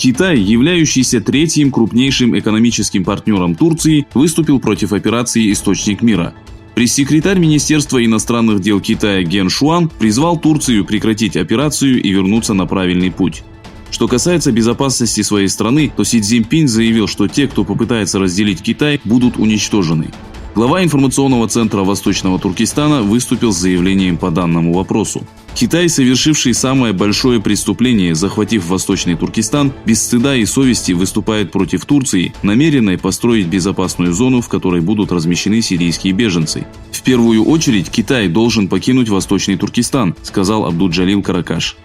Китай, являющийся третьим крупнейшим экономическим партнером Турции, выступил против операции «Источник мира». Пресс-секретарь Министерства иностранных дел Китая Ген Шуан призвал Турцию прекратить операцию и вернуться на правильный путь. Что касается безопасности своей страны, то Си Цзиньпин заявил, что те, кто попытается разделить Китай, будут уничтожены. Глава информационного центра Восточного Туркестана выступил с заявлением по данному вопросу. Китай, совершивший самое большое преступление, захватив Восточный Туркестан, без стыда и совести выступает против Турции, намеренной построить безопасную зону, в которой будут размещены сирийские беженцы. В первую очередь Китай должен покинуть Восточный Туркестан, сказал Абдулджалил Каракаш.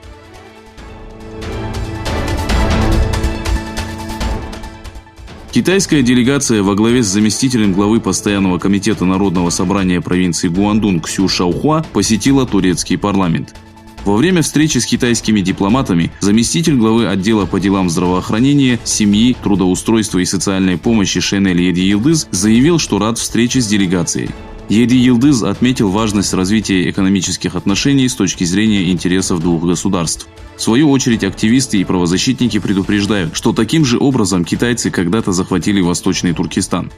Китайская делегация во главе с заместителем главы Постоянного комитета Народного собрания провинции Гуандун Ксю Шаохуа посетила турецкий парламент. Во время встречи с китайскими дипломатами заместитель главы отдела по делам здравоохранения, семьи, трудоустройства и социальной помощи Шенель Еди Йылдыз заявил, что рад встрече с делегацией. Еди Йылдыз отметил важность развития экономических отношений с точки зрения интересов двух государств. В свою очередь, активисты и правозащитники предупреждают, что таким же образом китайцы когда-то захватили Восточный Туркестан.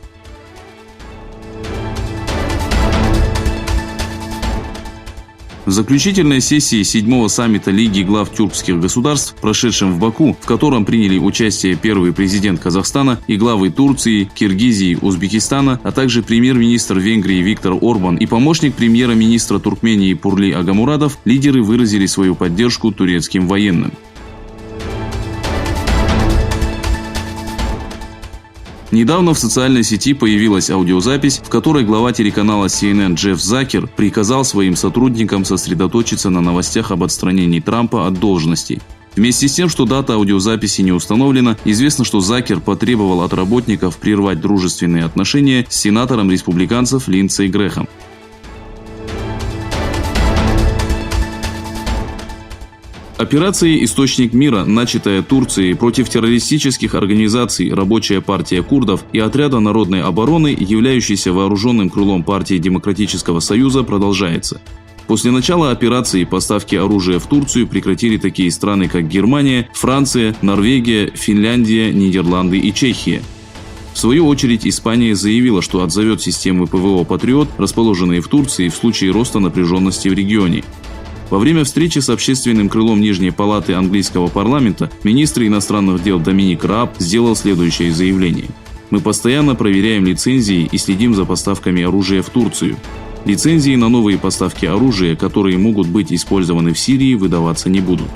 В заключительной сессии 7-го саммита Лиги глав тюркских государств, прошедшем в Баку, в котором приняли участие первый президент Казахстана и главы Турции, Киргизии, Узбекистана, а также премьер-министр Венгрии Виктор Орбан и помощник премьера-министра Туркмении Пурли Агамурадов, лидеры выразили свою поддержку турецким военным. Недавно в социальной сети появилась аудиозапись, в которой глава телеканала CNN Джефф Закер приказал своим сотрудникам сосредоточиться на новостях об отстранении Трампа от должности. Вместе с тем, что дата аудиозаписи не установлена, известно, что Закер потребовал от работников прервать дружественные отношения с сенатором республиканцев Линдсей Грэхом. Операция «Источник мира», начатая Турцией против террористических организаций Рабочая партия курдов и Отряда народной обороны, являющейся вооруженным крылом партии Демократического союза, продолжается. После начала операции поставки оружия в Турцию прекратили такие страны, как Германия, Франция, Норвегия, Финляндия, Нидерланды и Чехия. В свою очередь, Испания заявила, что отзовет системы ПВО «Патриот», расположенные в Турции, в случае роста напряженности в регионе. Во время встречи с общественным крылом Нижней палаты английского парламента министр иностранных дел Доминик Рааб сделал следующее заявление. «Мы постоянно проверяем лицензии и следим за поставками оружия в Турцию. Лицензии на новые поставки оружия, которые могут быть использованы в Сирии, выдаваться не будут».